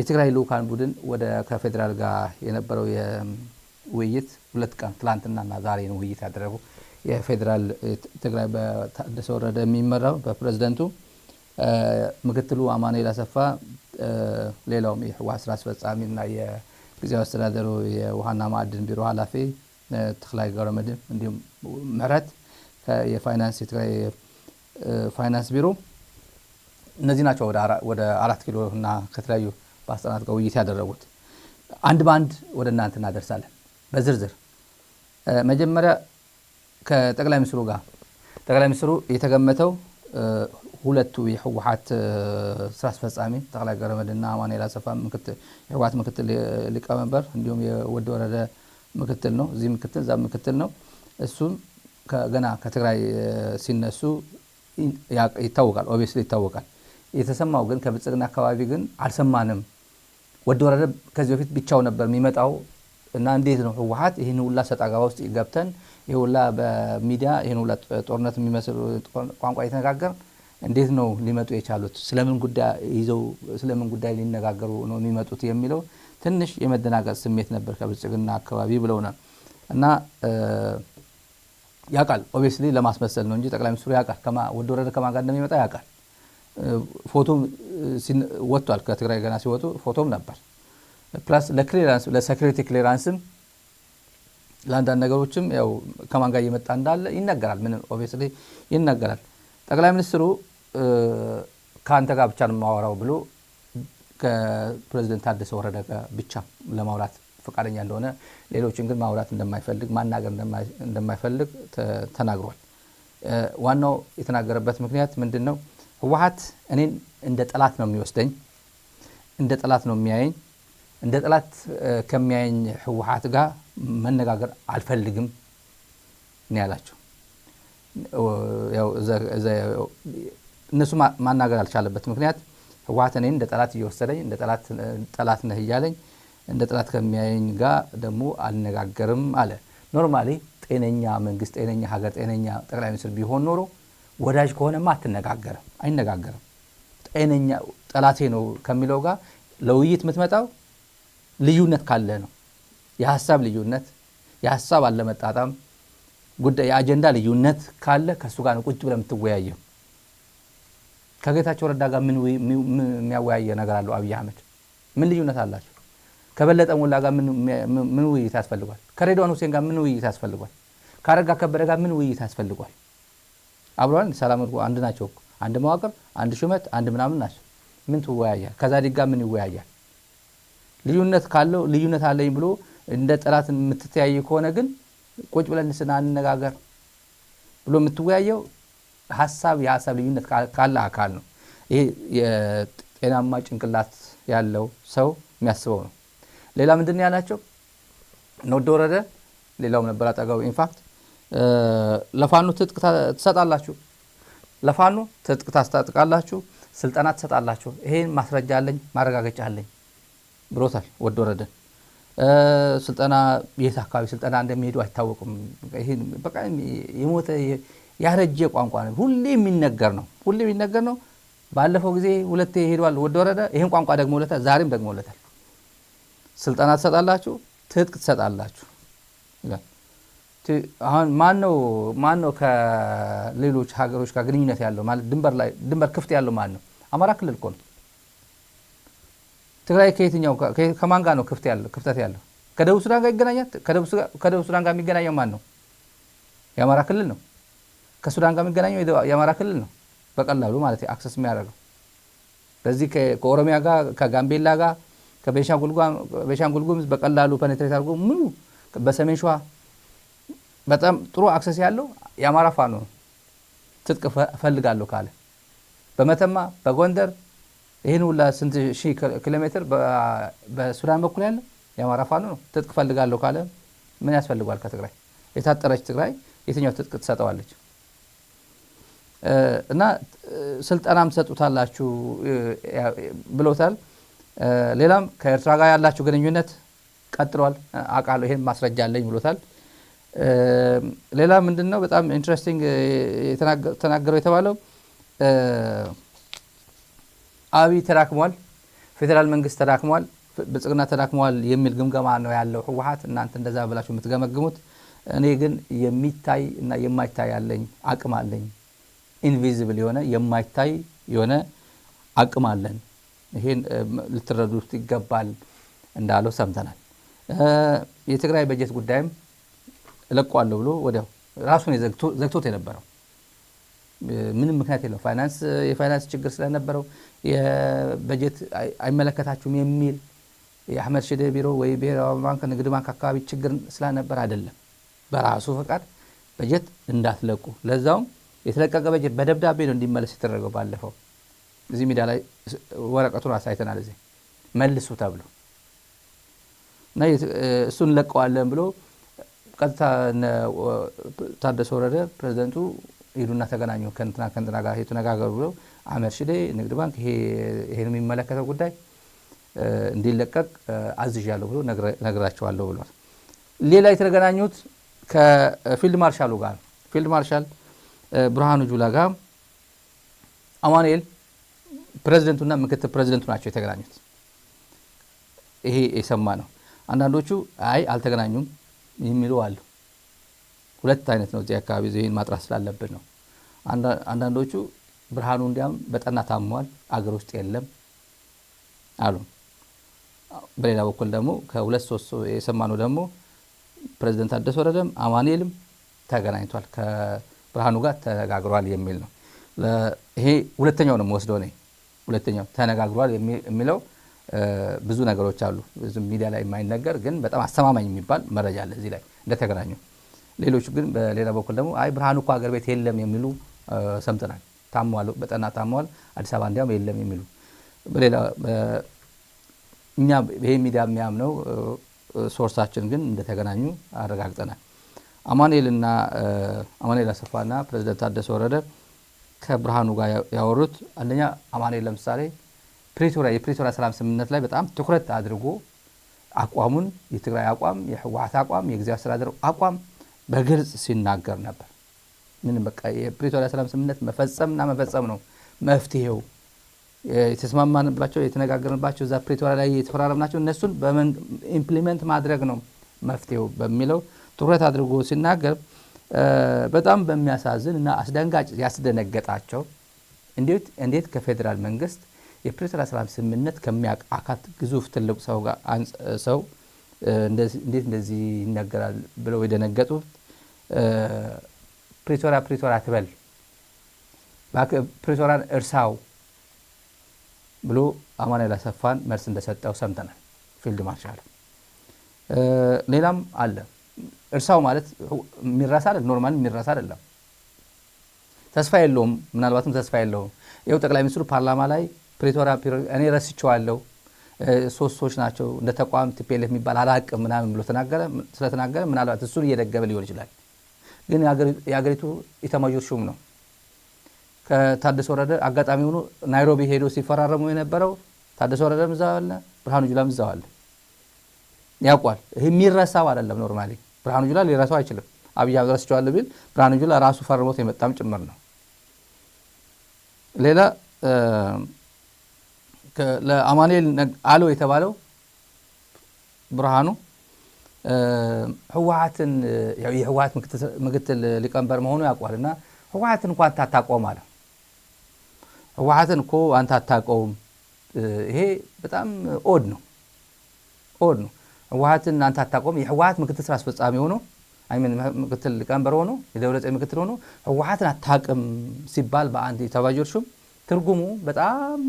የትግራይ ልኡካን ቡድን ወደ ከፌደራል ጋር የነበረው የውይይት ሁለት ቀን ትላንትናና ዛሬ ነው ውይይት ያደረጉ የፌደራል ትግራይ በታደሰ ወረደ የሚመራው በፕሬዝዳንቱ ምክትሉ አማኑኤል አሰፋ ሌላውም የህወሓት ስራ አስፈጻሚና የጊዜያዊ አስተዳደሩ የውሃና ማዕድን ቢሮ ኃላፊ ተክላይ ገብረመድህን እንዲሁም ምህረት የፋይናንስ የትግራይ ፋይናንስ ቢሮ እነዚህ ናቸው ወደ 4 ኪሎ እና ከተለያዩ ባለስልጣናት ጋር ውይይት ያደረጉት። አንድ ባንድ ወደ እናንተ እናደርሳለን በዝርዝር። መጀመሪያ ከጠቅላይ ሚኒስትሩ ጋር ጠቅላይ ሚኒስትሩ የተገመተው ሁለቱ የህወሓት ስራ አስፈጻሚ ተክላይ ገብረመድህንና አማኑኤል አሰፋ የህወሓት ምክትል ሊቀመንበር እንዲሁም የወደ ወረደ ምክትል ነው እዚህ ምክትል ዛ ምክትል ነው እሱም ገና ከትግራይ ሲነሱ ይታወቃል ኦብቪየስሊ ይታወቃል። የተሰማው ግን ከብልጽግና አካባቢ ግን አልሰማንም። ወደ ወረደ ከዚህ በፊት ብቻው ነበር የሚመጣው እና እንዴት ነው ህወሓት ይሄን ሁላ ሰጣጋባ ውስጥ ይገብተን ይሄ ሁላ በሚዲያ ይሄን ሁላ ጦርነት የሚመስል ቋንቋ የተነጋገር እንዴት ነው ሊመጡ የቻሉት ስለምን ጉዳይ ሊነጋገሩ ነው የሚመጡት የሚለው ትንሽ የመደናገጥ ስሜት ነበር ከብልጽግና አካባቢ ብለውናል። እና ያቃል ኦብቪየስሊ ለማስመሰል ነው እንጂ ጠቅላይ ሚኒስትሩ ያቃል ወደ ወረደ ከማን ጋር እንደሚመጣ ያቃል። ፎቶም ወጥቷል ከትግራይ ገና ሲወጡ ፎቶም ነበር። ፕላስ ለክሊራንስ ለሴኩሪቲ ክሊራንስም ለአንዳንድ ነገሮችም ያው ከማን ጋር እየመጣ እንዳለ ይነገራል። ምን ኦብቪየስሊ ይነገራል። ጠቅላይ ሚኒስትሩ ከአንተ ጋር ብቻ ነው የማወራው ብሎ ከፕሬዝዳንት ታደሰ ወረደ ጋር ብቻ ለማውራት ፈቃደኛ እንደሆነ ሌሎችን ግን ማውራት እንደማይፈልግ ማናገር እንደማይፈልግ ተናግሯል። ዋናው የተናገረበት ምክንያት ምንድነው? ህወሓት እኔን እንደ ጠላት ነው የሚወስደኝ፣ እንደ ጠላት ነው የሚያየኝ። እንደ ጠላት ከሚያየኝ ህወሓት ጋር መነጋገር አልፈልግም ነው ያላቸው። ያው እነሱ ማናገር አልቻለበት ምክንያት ህወሓት እኔን እንደ ጠላት እየወሰደኝ እንደ ጠላት ነህ እያለኝ እንደ ጠላት ከሚያየኝ ጋር ደግሞ አልነጋገርም አለ። ኖርማሊ ጤነኛ መንግስት፣ ጤነኛ ሀገር፣ ጤነኛ ጠቅላይ ሚኒስትር ቢሆን ኖሮ ወዳጅ ከሆነማ አይነጋገርም። ጤነኛ ጠላቴ ነው ከሚለው ጋር ለውይይት የምትመጣው ልዩነት ካለ ነው። የሐሳብ ልዩነት፣ የሐሳብ አለመጣጣም ጉዳይ፣ የአጀንዳ ልዩነት ካለ ከሱ ጋር ነው ቁጭ ብለን የምትወያየው። ከጌታቸው ረዳ ጋር ምን የሚያወያየ ነገር አለው? አብይ አህመድ ምን ልዩነት አላቸው? ከበለጠ ሞላ ጋር ምን ውይይት ያስፈልጋል? ከሬድዋን ሁሴን ጋር ምን ውይይት ያስፈልጋል? ካረጋ ከበደ ጋር ምን ውይይት ያስፈልጋል? አብረዋል። ሰላም አንድ ናቸው። አንድ መዋቅር፣ አንድ ሹመት፣ አንድ ምናምን ናቸው። ምን ትወያያል? ከዛዲግ ጋር ምን ይወያያል? ልዩነት ካለው ልዩነት አለኝ ብሎ እንደ ጠላት የምትተያይ ከሆነ ግን ቁጭ ብለን እንነጋገር ብሎ የምትወያየው የሐሳብ ልዩነት ካለ አካል ነው። ይሄ የጤናማ ጭንቅላት ያለው ሰው የሚያስበው ነው። ሌላ ምንድን ነው ያላቸው? ወደ ወረደ ሌላውም ነበር አጠገቡ። ኢንፋክት ለፋኖ ትጥቅ ትሰጣላችሁ፣ ለፋኖ ትጥቅ ታስታጥቃላችሁ፣ ስልጠና ትሰጣላችሁ፣ ይሄን ማስረጃ አለኝ ማረጋገጫ አለኝ ብሎታል ወደ ወረደ። ስልጠና የት አካባቢ ስልጠና እንደሚሄዱ አይታወቅም። ይሄን በቃ የሞተ ያረጀ ቋንቋ ነው። ሁሌ የሚነገር ነው። ባለፈው ጊዜ ሁለቴ ሄዷል ወደ ወረደ። ይሄን ቋንቋ ደግሞለታል፣ ዛሬም ደግሞለታል። ስልጠና ትሰጣላችሁ፣ ትጥቅ ትሰጣላችሁ ይላል። አሁን ማን ነው ከሌሎች ሀገሮች ጋር ግንኙነት ያለው ማለት ድንበር ክፍት ያለው ማን ነው? አማራ ክልል እኮ ነው። ትግራይ ከማን ጋር ነው ክፍተት ያለው? ከደቡብ ሱዳን ጋር ይገናኛል። ከደቡብ ሱዳን ጋር የሚገናኘው ማን ነው? የአማራ ክልል ነው። ከሱዳን ጋር የሚገናኘው የአማራ ክልል ነው። በቀላሉ ማለት አክሰስ የሚያደርገው በዚህ ከኦሮሚያ ጋር ከጋምቤላ ጋር ከቤንሻንጉል ጉሙዝ በቀላሉ ፔኔትሬት አድርጎ ሙሉ በሰሜን ሸዋ በጣም ጥሩ አክሰስ ያለው የአማራ ፋኖ ነው። ትጥቅ ፈልጋለሁ ካለ በመተማ በጎንደር ይሄን ሁላ ስንት ሺህ ኪሎ ሜትር በሱዳን በኩል ያለ የአማራ ፋኖ ነው። ትጥቅ ፈልጋለሁ ካለ ምን ያስፈልጋል? ከትግራይ የታጠረች ትግራይ የትኛው ትጥቅ ትሰጠዋለች? እና ስልጠናም ሰጡታላችሁ ብሎታል። ሌላም ከኤርትራ ጋር ያላችሁ ግንኙነት ቀጥሏል አቃለው፣ ይሄን ማስረጃ አለኝ ብሎታል። ሌላ ምንድነው በጣም ኢንትረስቲንግ ተናገረው የተባለው አብይ ተራክሟል። ፌዴራል መንግስት ተዳክሟል፣ ብልጽግና ተዳክሟል የሚል ግምገማ ነው ያለው ህወሓት። እናንተ እንደዛ ብላችሁ የምትገመግሙት፣ እኔ ግን የሚታይ እና የማይታይ ያለኝ አቅም አለኝ። ኢንቪዚብል የሆነ የማይታይ የሆነ አቅም አለን። ይሄን ልትረዱት ይገባል እንዳለው ሰምተናል። የትግራይ በጀት ጉዳይም ለቋለሁ ብሎ ወዲያው ራሱን ዘግቶት የነበረው ምንም ምክንያት የለው የፋይናንስ ችግር ስለነበረው የበጀት አይመለከታችሁም የሚል የአህመድ ሺዴ ቢሮ ወይ ብሔራዊ ባንክ ንግድ ባንክ አካባቢ ችግር ስለነበር አይደለም፣ በራሱ ፈቃድ በጀት እንዳትለቁ፣ ለዛውም የተለቀቀ በጀት በደብዳቤ ነው እንዲመለስ የተደረገው። ባለፈው እዚህ ሚዲያ ላይ ወረቀቱን አሳይተናል። እዚህ መልሱ ተብሎ እና እሱን ለቀዋለን ብሎ ቀጥታ ታደሰ ወረደ ፕሬዝዳንቱ ሄዱና ተገናኙ ከእንትና ጋር የተነጋገሩ ብለው አህመድ ሺዴ ንግድ ባንክ ይሄን የሚመለከተው ጉዳይ እንዲለቀቅ አዝዣለሁ ብሎ ነግራቸዋለሁ ብሏል። ሌላ የተገናኙት ከፊልድ ማርሻሉ ጋር ፊልድ ማርሻል ብርሃኑ ጁላ ጋር አማኑኤል ፕሬዝዳንቱና ምክትል ፕሬዝዳንቱ ናቸው የተገናኙት። ይሄ የሰማ ነው። አንዳንዶቹ አይ አልተገናኙም የሚሉ አሉ። ሁለት አይነት ነው እዚህ አካባቢ ይሄን ማጥራት ስላለብን ነው። አንዳንዶቹ ብርሃኑ እንዲያም በጠና ታሟል አገር ውስጥ የለም አሉ። በሌላ በኩል ደግሞ ከሁለት ሶስት የሰማነው ደግሞ ፕሬዝዳንት ታደሰ ወረደም አማኑኤልም ተገናኝቷል ከብርሃኑ ጋር ተነጋግሯል የሚል ነው። ይሄ ሁለተኛው ነው ወስዶ ነው ሁለተኛው ተነጋግሯል የሚለው ብዙ ነገሮች አሉ ብዙ ሚዲያ ላይ የማይነገር ግን በጣም አስተማማኝ የሚባል መረጃ አለ እዚህ ላይ እንደተገናኙ። ሌሎች ግን በሌላ በኩል ደግሞ አይ ብርሃኑ እኮ አገር ቤት የለም የሚሉ ሰምተናል። ታሟል፣ በጠና ታሟል፣ አዲስ አበባ እንዲያም የለም የሚሉ በሌላ እኛ ይሄ ሚዲያ የሚያምነው ሶርሳችን ግን እንደተገናኙ አረጋግጠናል። አማኑኤል አሰፋና ፕሬዝዳንት ታደሰ ወረደ ከብርሃኑ ጋር ያወሩት አንደኛ አማኑኤል ለምሳሌ የፕሪቶሪያ ሰላም ስምምነት ላይ በጣም ትኩረት አድርጎ አቋሙን የትግራይ አቋም፣ የህወሓት አቋም፣ የጊዜያዊ አስተዳደር አቋም በግልጽ ሲናገር ነበር። ምንም በቃ የፕሪቶሪያ ሰላም ስምምነት መፈጸም ነው መፍትሄው። የተስማማንባቸው የተነጋገርንባቸው እዛ ፕሪቶሪያ ላይ የተፈራረምናቸው እነሱን ኢምፕሊመንት ማድረግ ነው መፍትሄው በሚለው ትኩረት አድርጎ ሲናገር በጣም በሚያሳዝን እና አስደንጋጭ ያስደነገጣቸው እንዴት ከፌዴራል መንግስት የፕሪቶሪያ ሰላም ስምምነት ከሚያውቅ አካል ግዙፍ ትልቅ ሰው እንዴት እንደዚህ ይነገራል ብለው የደነገጡት ፕሪቶሪያ ትበል ፕሪቶሪያን እርሳው ብሎ አማኑኤል አሰፋን መልስ እንደሰጠው ሰምተናል። ፊልድ ማርሻል ሌላም አለ። እርሳው ማለት የሚራሳ አይደል፣ ኖርማሊ የሚራሳ አይደለም። ተስፋ የለውም፣ ምናልባትም ተስፋ የለውም። ይኸው ጠቅላይ ሚኒስትሩ ፓርላማ ላይ ፕሪቶሪያ እኔ ረስቼዋለሁ፣ ሶስት ሰዎች ናቸው እንደ ተቋም ቲፒኤልኤፍ የሚባል አላቅም ምናምን ብሎ ስለተናገረ ምናልባት እሱን እየደገመ ሊሆን ይችላል። ግን የሀገሪቱ ኢታማዦር ሹም ነው። ከታደሰ ወረደ አጋጣሚ ሆኖ ናይሮቢ ሄዶ ሲፈራረሙ የነበረው ታደሰ ወረደም እዛው አለ፣ ብርሃኑ ጁላም እዛው አለ። ያውቋል። ይሄ የሚረሳው አይደለም። ኖርማሊ ብርሃኑ ጁላ ሊረሳው አይችልም። አብይ አህመድ ረስቼዋለሁ ቢል ብርሃኑ ጁላ ራሱ ፈርሞት የመጣም ጭምር ነው። ሌላ ለአማኑኤል አለው የተባለው ብርሃኑ ህወሓትን የህወሓት ምክትል ሊቀመንበር መሆኑ ያውቋልና ህወሓትን እንኳን አታውቀውም አለ። ህወሓትን እኮ አንተ አታውቀውም። ይሄ በጣም ኦድ ነው። ህወሓትን አንተ አታውቀውም። የህወሓት ምክትል ስራ አስፈጻሚ ሆኖ ምክትል ሊቀመንበር ሆኖ የደብረጽዮን ምክትል ሆኖ ህወሓትን አታውቅም ሲባል በአንድ ኢታማዦር ሹም ትርጉሙ በጣም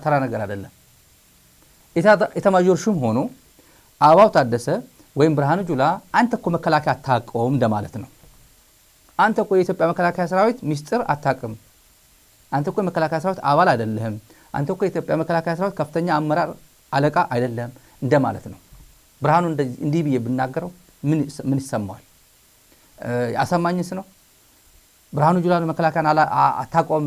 ተራ ነገር አይደለም። ኢታማዦር ሹም ሆኖ አበባው ታደሰ ወይም ብርሃኑ ጁላ አንተ እኮ መከላከያ አታውቀውም እንደማለት ነው። አንተ እኮ የኢትዮጵያ መከላከያ ሰራዊት ሚስጥር አታውቅም። አንተ እኮ የመከላከያ ሰራዊት አባል አይደለህም። አንተ እኮ የኢትዮጵያ መከላከያ ሰራዊት ከፍተኛ አመራር አለቃ አይደለም እንደማለት ነው። ብርሃኑ እንዲህ ብዬ ብናገረው ምን ይሰማዋል? አሳማኝስ ነው? ብርሃኑ ጁላ መከላከያን አታውቀውም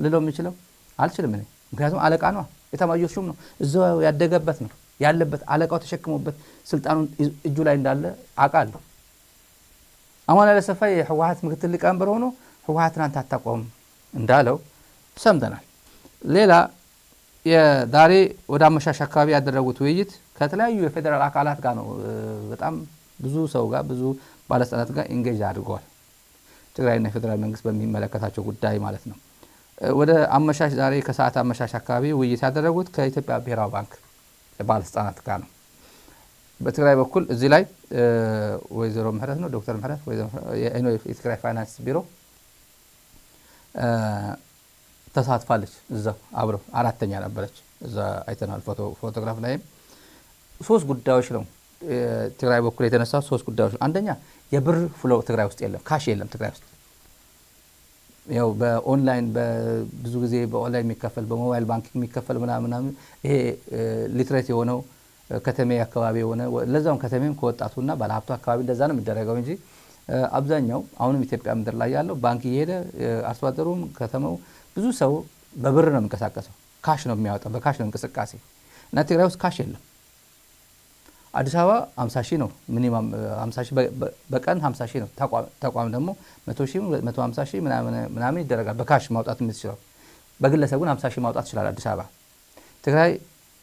ልለው የምችለው አልችልም እኔ። ምክንያቱም አለቃ ነው፣ ኢታማዦር ሹም ነው፣ እዛው ያደገበት ነው ያለበት፣ አለቃው ተሸክሞበት ስልጣኑን እጁ ላይ እንዳለ አውቃለሁ። አማኑኤል አሰፋ የህወሓት ምክትል ሊቀመንበር ሆኖ ህወሓትን አንተ አታውቀውም እንዳለው ሰምተናል። ሌላ የዛሬ ወደ አመሻሽ አካባቢ ያደረጉት ውይይት ከተለያዩ የፌደራል አካላት ጋር ነው። በጣም ብዙ ሰው ጋር ብዙ ባለስልጣናት ጋር ኢንጌጅ አድርገዋል። ትግራይና የፌደራል መንግስት በሚመለከታቸው ጉዳይ ማለት ነው። ወደ አመሻሽ ዛሬ ከሰዓት አመሻሽ አካባቢ ውይይት ያደረጉት ከኢትዮጵያ ብሔራዊ ባንክ ባለስልጣናት ጋር ነው። በትግራይ በኩል እዚህ ላይ ወይዘሮ ምህረት ነው ዶክተር ምህረት የትግራይ ፋይናንስ ቢሮ ተሳትፋለች። እዛው አብረው አራተኛ ነበረች። እዛ አይተናል ፎቶግራፍ ላይ። ሶስት ጉዳዮች ነው ትግራይ በኩል የተነሳው ሶስት ጉዳዮች። አንደኛ የብር ፍሎ ትግራይ ውስጥ የለም፣ ካሽ የለም ትግራይ ውስጥ። ያው በኦንላይን በብዙ ጊዜ በኦንላይን የሚከፈል በሞባይል ባንኪንግ የሚከፈል ምናምን ይሄ ሊትሬት የሆነው ከተሜ አካባቢ የሆነ ለዛውም ከተሜም ከወጣቱና ባለሀብቱ አካባቢ እንደዛ ነው የሚደረገው እንጂ አብዛኛው አሁንም ኢትዮጵያ ምድር ላይ ያለው ባንክ እየሄደ አርሶ አደሩም ከተማው ብዙ ሰው በብር ነው የሚንቀሳቀሰው፣ ካሽ ነው የሚያወጣው፣ በካሽ ነው እንቅስቃሴ እና ትግራይ ውስጥ ካሽ የለም። አዲስ አበባ 50 ሺህ ነው ሚኒማም 50 ሺህ በቀን 50 ሺህ ነው። ተቋም ደግሞ 100 ሺህ 150 ሺህ ምናምን ይደረጋል በካሽ ማውጣት የምትችለው። በግለሰብ ግን 50 ሺህ ማውጣት ይችላል አዲስ አበባ። ትግራይ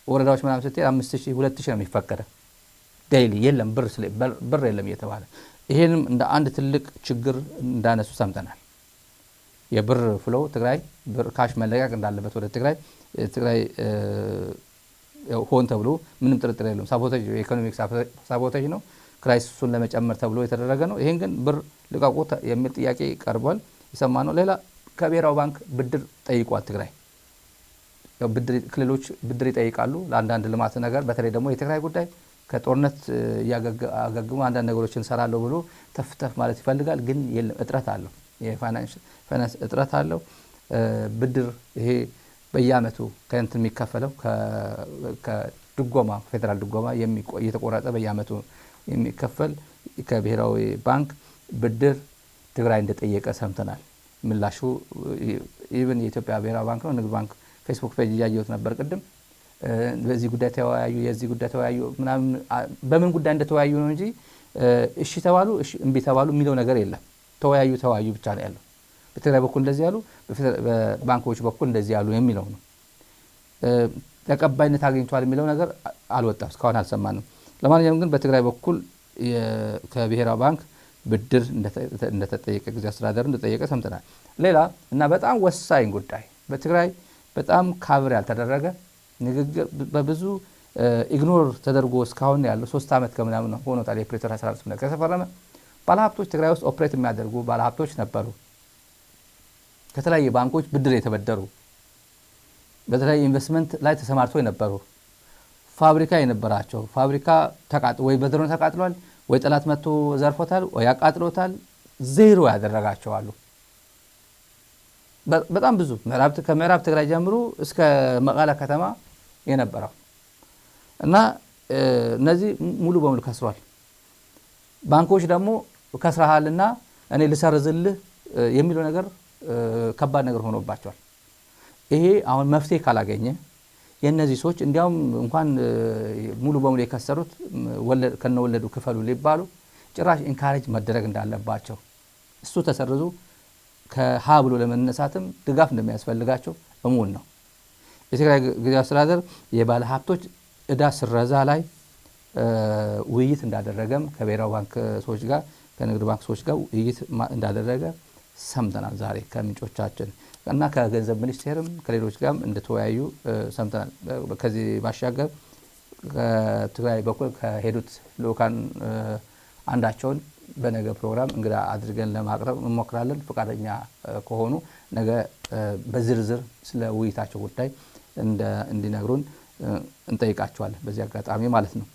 ወረዳዎች ምናምን ስትሄድ 5000 2000 ነው የሚፈቀደ ዴይሊ። የለም ብር የለም እየተባለ ይሄንም እንደ አንድ ትልቅ ችግር እንዳነሱ ሰምተናል። የብር ፍሎው ትግራይ ብር ካሽ መለቀቅ እንዳለበት ወደ ትግራይ ሆን ተብሎ ምንም ጥርጥር የለም። ሳቦቴጅ ኢኮኖሚክ ሳቦቴጅ ነው፣ ክራይሲሱን ለመጨመር ተብሎ የተደረገ ነው። ይሄን ግን ብር ልቀቁ የሚል ጥያቄ ቀርቧል፣ ይሰማ ነው። ሌላ ከብሔራዊ ባንክ ብድር ጠይቋል ትግራይ። ያው ክልሎች ብድር ይጠይቃሉ ለአንዳንድ ልማት ነገር። በተለይ ደግሞ የትግራይ ጉዳይ ከጦርነት ያገግሙ አንዳንድ ነገሮችን ሰራለሁ ብሎ ተፍተፍ ማለት ይፈልጋል፣ ግን የለም፣ እጥረት አለው፣ የፋይናንስ እጥረት አለው። ብድር ይሄ በየአመቱ ከእንትን የሚከፈለው ከድጎማ ፌደራል ድጎማ እየተቆረጠ በየአመቱ የሚከፈል ከብሔራዊ ባንክ ብድር ትግራይ እንደጠየቀ ሰምተናል። ምላሹ ኢቭን የኢትዮጵያ ብሔራዊ ባንክ ነው፣ ንግድ ባንክ ፌስቡክ ፔጅ እያየሁት ነበር ቅድም። በዚህ ጉዳይ ተወያዩ፣ የዚህ ጉዳይ ተወያዩ ምናምን በምን ጉዳይ እንደተወያዩ ነው እንጂ እሺ ተባሉ እሺ እምቢ ተባሉ የሚለው ነገር የለም። ተወያዩ ብቻ ነው ያለው። በትግራይ በኩል እንደዚህ ያሉ፣ በባንኮች በኩል እንደዚህ ያሉ የሚለው ነው። ተቀባይነት አግኝቷል የሚለው ነገር አልወጣም፣ እስካሁን አልሰማንም። ለማንኛውም ግን በትግራይ በኩል ከብሔራዊ ባንክ ብድር እንደተጠየቀ ጊዜ አስተዳደር እንደተጠየቀ ሰምተናል። ሌላ እና በጣም ወሳኝ ጉዳይ በትግራይ በጣም ካቨር ያልተደረገ ንግግር በብዙ ኢግኖር ተደርጎ እስካሁን ያለው 3 አመት ከምናምን ሆኖታል። የፕሪቶሪያ ሰላም ስምምነት ከተፈረመ ባለሀብቶች ትግራይ ውስጥ ኦፕሬት የሚያደርጉ ባለሀብቶች ነበሩ። ከተለያዩ ባንኮች ብድር የተበደሩ በተለያዩ ኢንቨስትመንት ላይ ተሰማርተው የነበሩ ፋብሪካ የነበራቸው ፋብሪካ ወይ በድሮን ተቃጥሏል፣ ወይ ጠላት መጥቶ ዘርፎታል፣ ወይ ያቃጥሎታል፣ ዜሮ ያደረጋቸው አሉ። በጣም ብዙ ከምዕራብ ትግራይ ጀምሮ እስከ መቀለ ከተማ የነበረው እና እነዚህ ሙሉ በሙሉ ከስሯል። ባንኮች ደግሞ ከስራሃልና እኔ ልሰርዝልህ የሚለው ነገር ከባድ ነገር ሆኖባቸዋል። ይሄ አሁን መፍትሄ ካላገኘ የነዚህ ሰዎች እንዲያውም እንኳን ሙሉ በሙሉ የከሰሩት ከነወለዱ ክፈሉ ሊባሉ ጭራሽ ኢንካሬጅ መደረግ እንዳለባቸው እሱ ተሰርዙ ከሀ ብሎ ለመነሳትም ድጋፍ እንደሚያስፈልጋቸው እሙን ነው። የትግራይ ጊዜያዊ አስተዳደር የባለ ሀብቶች እዳ ስረዛ ላይ ውይይት እንዳደረገም ከብሔራዊ ባንክ ሰዎች ጋር ከንግድ ባንክ ሰዎች ጋር ውይይት እንዳደረገ ሰምተናል ዛሬ ከምንጮቻችን እና ከገንዘብ ሚኒስቴርም ከሌሎች ጋርም እንደተወያዩ ሰምተናል። ከዚህ ባሻገር ከትግራይ በኩል ከሄዱት ልኡካን አንዳቸውን በነገ ፕሮግራም እንግዳ አድርገን ለማቅረብ እንሞክራለን። ፈቃደኛ ከሆኑ ነገ በዝርዝር ስለ ውይይታቸው ጉዳይ እንዲነግሩን እንጠይቃቸዋለን በዚህ አጋጣሚ ማለት ነው።